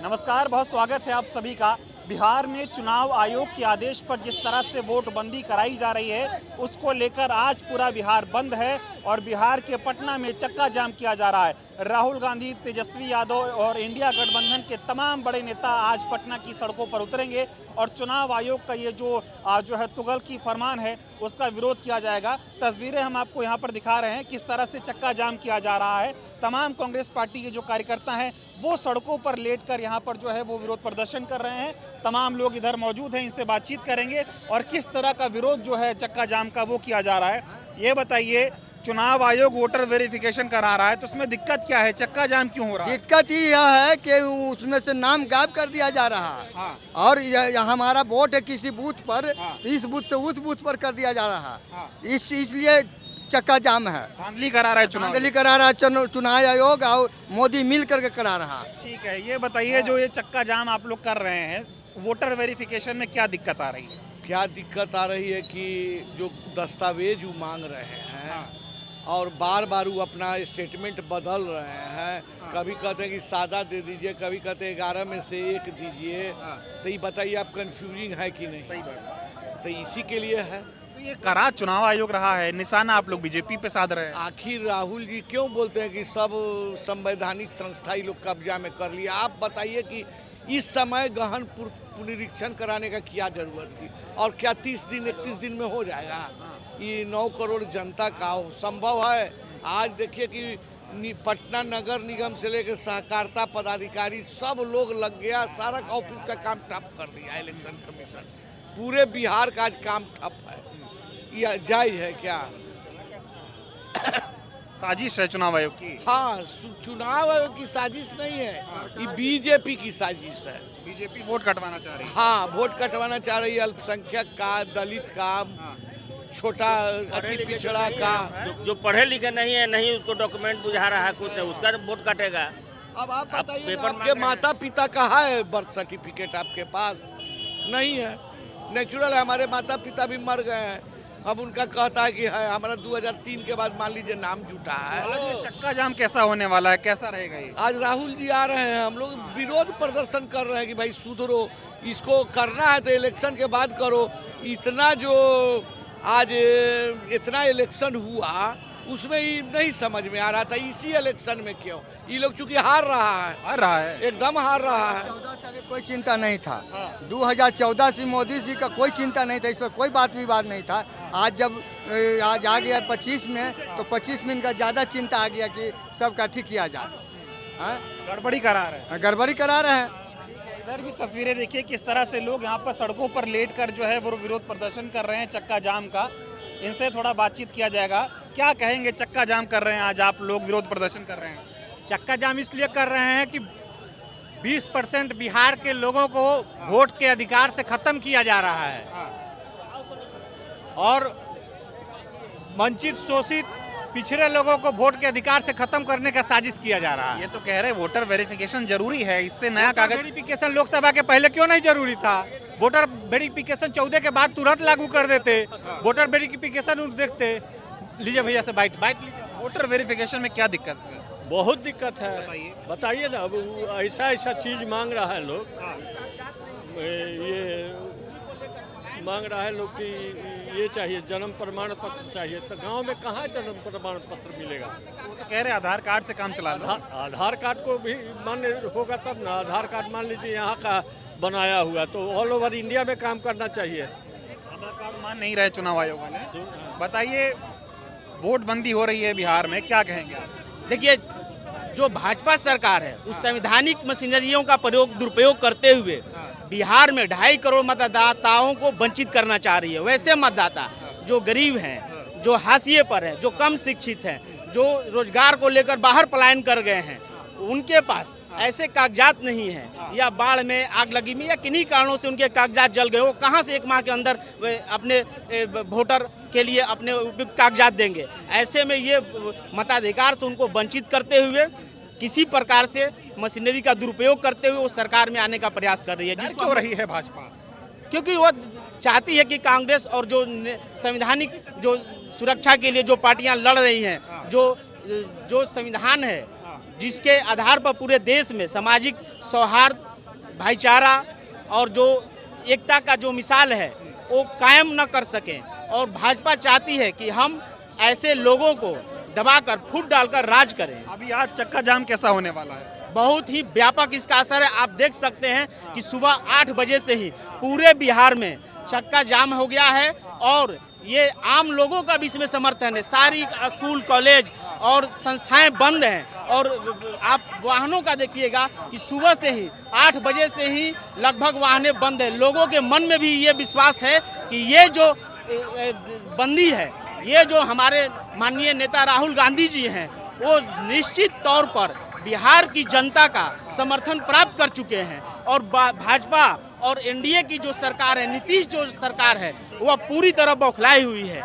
नमस्कार, बहुत स्वागत है आप सभी का। बिहार में चुनाव आयोग के आदेश पर जिस तरह से वोटबंदी कराई जा रही है उसको लेकर आज पूरा बिहार बंद है और बिहार के पटना में चक्का जाम किया जा रहा है। राहुल गांधी, तेजस्वी यादव और इंडिया गठबंधन के तमाम बड़े नेता आज पटना की सड़कों पर उतरेंगे और चुनाव आयोग का ये जो है तुगल की फरमान है उसका विरोध किया जाएगा। तस्वीरें हम आपको यहाँ पर दिखा रहे हैं किस तरह से चक्का जाम किया जा रहा है। तमाम कांग्रेस पार्टी के जो कार्यकर्ता हैं वो सड़कों पर लेटकर यहाँ पर जो है वो विरोध प्रदर्शन कर रहे हैं। तमाम लोग इधर मौजूद हैं, इनसे बातचीत करेंगे और किस तरह का विरोध जो है चक्का जाम का वो किया जा रहा है। ये बताइए, चुनाव आयोग वोटर वेरिफिकेशन करा रहा है तो उसमें दिक्कत क्या है, चक्का जाम क्यों हो रहा है? दिक्कत यह है कि उसमें से नाम गायब कर दिया जा रहा है। हाँ। और हमारा वोट है किसी बूथ पर, हाँ। इस बूथ से उस बूथ पर कर दिया जा रहा है। हाँ। इसलिए चक्का जाम है, धांधली करा रहा है चुनाव। धांधली करा रहा है चुनाव आयोग और मोदी मिल करके करा रहा है। ठीक है, ये बताइए जो ये चक्का जाम आप लोग कर रहे हैं वोटर वेरिफिकेशन में क्या दिक्कत आ रही है? क्या दिक्कत आ रही है कि जो दस्तावेज वो मांग रहे हैं और बार बार वो अपना स्टेटमेंट बदल रहे हैं। कभी कहते हैं कि सादा दे दीजिए, कभी कहते हैं 11 में से 1 दीजिए। तो ये बताइए आप कंफ्यूजिंग है कि नहीं? सही बात। तो इसी के लिए है। तो ये करा चुनाव आयोग रहा है, निशाना आप लोग बीजेपी पे साध रहे हैं। आखिर राहुल जी क्यों बोलते हैं कि सब संवैधानिक संस्था ही लोग कब्जा में कर लिया? आप बताइए कि इस समय गहन पुनरीक्षण कराने का क्या जरूरत थी? और क्या 30 दिन 31 दिन में हो जाएगा? ये 9 करोड़ जनता का संभव है? आज देखिए कि पटना नगर निगम से लेकर सहकारिता पदाधिकारी सब लोग लग गया, सारा ऑफिस का काम ठप कर दिया इलेक्शन कमीशन। पूरे बिहार का आज काम ठप है। यह जायज है क्या? साजिश है चुनाव आयोग की। हाँ, चुनाव आयोग की साजिश नहीं है, ये बीजेपी की साजिश है। बीजेपी वोट कटवाना चाह रही है। हाँ, वोट कटवाना चाह रही है अल्पसंख्यक का, दलित का, छोटा अति पिछड़ा का। जो पढ़े लिखे नहीं है, नहीं उसको डॉक्यूमेंट बुझा रहा है कुछ, उसका वोट कटेगा। अब आप बताइए, पेपर आपके माता पिता कहाँ है? बर्थ सर्टिफिकेट आपके पास नहीं है। नेचुरल है, हमारे माता पिता भी मर गए हैं। अब उनका कहता है कि है हमारा 2003 के बाद मान लीजिए नाम जुटा है। आज चक्का जाम कैसा होने वाला है, कैसा रहेगा ये? आज राहुल जी आ रहे हैं, हम लोग विरोध प्रदर्शन कर रहे हैं कि भाई सुधरो, इसको करना है तो इलेक्शन के बाद करो। इतना जो आज इतना इलेक्शन हुआ उसमें ही नहीं समझ में आ रहा था, इसी इलेक्शन में क्यों ये लोग चूंकि हार रहा है, एकदम हार रहा है। 2014 से कोई चिंता नहीं था। 2014 से मोदी जी का कोई चिंता नहीं था, इस पर कोई बात विवाद नहीं था। आज जब आज आ गया 25 में तो 25 में इनका ज़्यादा चिंता आ गया कि सबका ठीक किया जाए। गड़बड़ी करा रहे हैं। गड़बड़ी करा रहे हैं। इधर भी तस्वीरें देखिए किस तरह से लोग यहाँ पर सड़कों पर लेट कर जो है वो विरोध प्रदर्शन कर रहे हैं चक्का जाम का। इनसे थोड़ा बातचीत किया जाएगा। क्या कहेंगे, चक्का जाम कर रहे हैं आज आप लोग, विरोध प्रदर्शन कर रहे हैं? चक्का जाम इसलिए कर रहे हैं कि 20% बिहार के लोगों को वोट के अधिकार से खत्म किया जा रहा है और वंचित, शोषित, पिछड़े लोगों को वोट के अधिकार से खत्म करने का साजिश किया जा रहा है। ये तो कह रहे हैं वोटर वेरिफिकेशन जरूरी है, इससे नया कागज। वेरिफिकेशन लोकसभा के पहले क्यों नहीं जरूरी था? वोटर वेरिफिकेशन 14 के बाद तुरंत लागू कर देते। वोटर वेरिफिकेशन देखते। लीजिए भैया से बाइट लीजिए। वोटर वेरिफिकेशन में क्या दिक्कत है? बहुत दिक्कत है। बताइए ना, अब ऐसा चीज मांग रहा है लोग। ये मांग रहा है लोग कि ये चाहिए, जन्म प्रमाण पत्र चाहिए। तो गांव में कहाँ जन्म प्रमाण पत्र मिलेगा? वो तो कह रहे हैं आधार कार्ड से काम चला लो। आधार कार्ड को भी मान्य होगा तब ना। आधार कार्ड मान लीजिए यहाँ का बनाया हुआ, तो ऑल ओवर इंडिया में काम करना चाहिए। आधार कार्ड मान नहीं रहे चुनाव आयोग ने। बताइए, वोट बंदी हो रही है बिहार में, क्या कहेंगे आप? देखिए, जो भाजपा सरकार है उस संवैधानिक मशीनरियों का दुरुपयोग करते हुए बिहार में 2.5 करोड़ मतदाताओं को वंचित करना चाह रही है। वैसे मतदाता जो गरीब हैं, जो हाशिए पर हैं, जो कम शिक्षित हैं, जो रोजगार को लेकर बाहर पलायन कर गए हैं, उनके पास ऐसे कागजात नहीं हैं, या बाढ़ में, आग लगी में, या किन्हीं कारणों से उनके कागजात जल गए, वो कहाँ से 1 माह के अंदर अपने वोटर के लिए अपने उपयुक्त कागजात देंगे? ऐसे में ये मताधिकार से उनको वंचित करते हुए किसी प्रकार से मशीनरी का दुरुपयोग करते हुए वो सरकार में आने का प्रयास कर रही है। जिसको हो रही है भाजपा, क्योंकि वो चाहती है कि कांग्रेस और जो संवैधानिक जो सुरक्षा के लिए जो पार्टियां लड़ रही हैं, जो संविधान है जिसके आधार पर पूरे देश में सामाजिक सौहार्द भाईचारा और जो एकता का जो मिसाल है वो कायम न कर सकें। और भाजपा चाहती है कि हम ऐसे लोगों को दबाकर फूट डालकर राज करें। अभी आज चक्का जाम कैसा होने वाला है? बहुत ही व्यापक इसका असर है। आप देख सकते हैं कि सुबह 8 बजे से ही पूरे बिहार में चक्का जाम हो गया है और ये आम लोगों का भी इसमें समर्थन है। सारी स्कूल कॉलेज और संस्थाएं बंद हैं और आप वाहनों का देखिएगा कि सुबह से ही 8 बजे से ही लगभग वाहनें बंद हैं। लोगों के मन में भी ये विश्वास है कि ये जो बंदी है, ये जो हमारे माननीय नेता राहुल गांधी जी हैं, वो निश्चित तौर पर बिहार की जनता का समर्थन प्राप्त कर चुके हैं और भाजपा और एनडीए की जो सरकार है, नीतीश जो सरकार है, वह पूरी तरह बौखलाई हुई है।